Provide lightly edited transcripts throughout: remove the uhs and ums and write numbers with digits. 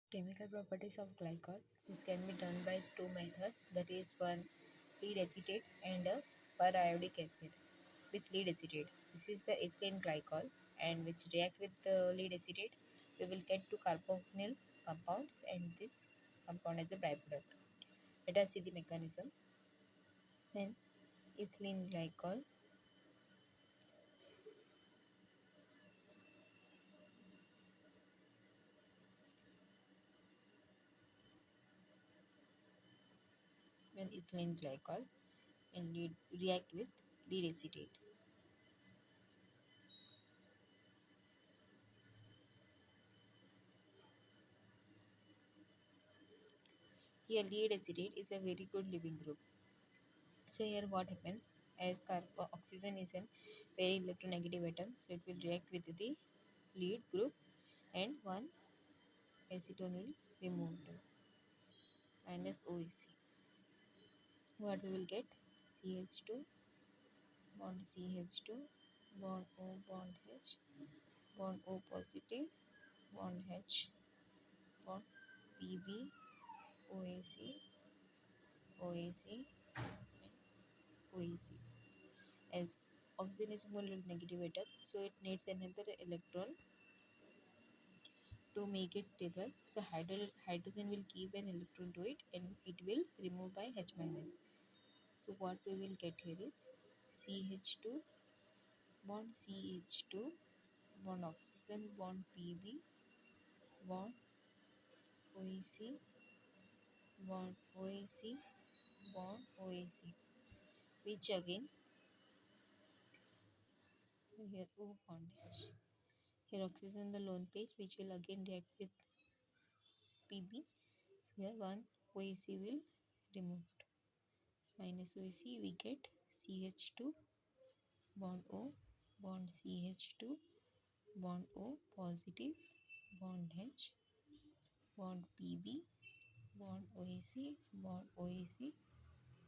Chemical properties of glycol. This can be done by two methods, that is one lead acetate and a periodic acid. With lead acetate, this is the ethylene glycol, and which react with the lead acetate, we will get two carbonyl compounds and this compound as a byproduct. Let us see the mechanism. Then ethylene glycol, when ethylene glycol and lead react with lead acetate. Here lead acetate is a very good leaving group. So here what happens, as oxygen is a very electronegative atom, so it will react with the lead group and one acetone will removed minus OAC. What we will get? CH2 bond CH2 bond O bond H bond O positive bond H bond PB OAC OAC OAC. As oxygen is more negative atom, so it needs another electron to make it stable. So hydrogen will give an electron to it and it will remove by H minus. So what we will get here is CH2 bond CH2 bond oxygen bond PB bond OAC bond OAC bond OAC, which again, so here O bond H. Here oxygen the lone page, which will again react with PB. So here one OAC will removed minus OAC, we get CH2 bond O bond CH2 bond O positive bond H bond PB bond OAC bond OAC.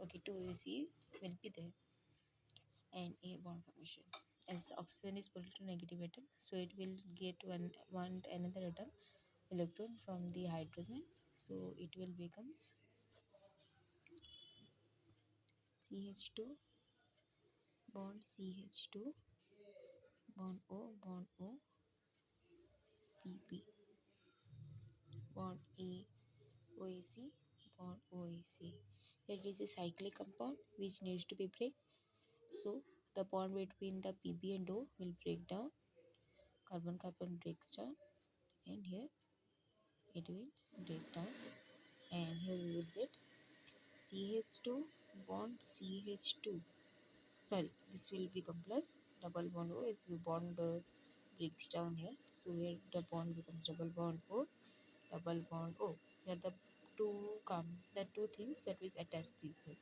Okay, two OAC will be there and A bond formation. As oxygen is positive negative atom, so it will get one another atom electron from the hydrogen, so it will becomes CH2 bond CH2 bond O PP bond A OAC bond OAC. It is a cyclic compound which needs to be break. So the bond between the PB and O will break down. Carbon carbon breaks down, and here it will break down, and here we will get CH2 bond CH2. Sorry, this will become plus double bond O as the bond breaks down here. So here the bond becomes double bond O, double bond O. Here the two things that is attached to here,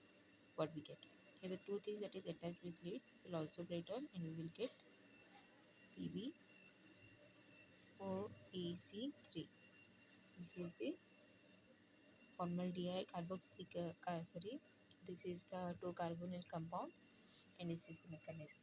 what we get. Here the two things that is attached with lead will also break down, and we will get PB OAC3. This is the formaldehyde carboxylic sorry, this is the two carbonyl compound, and this is the mechanism.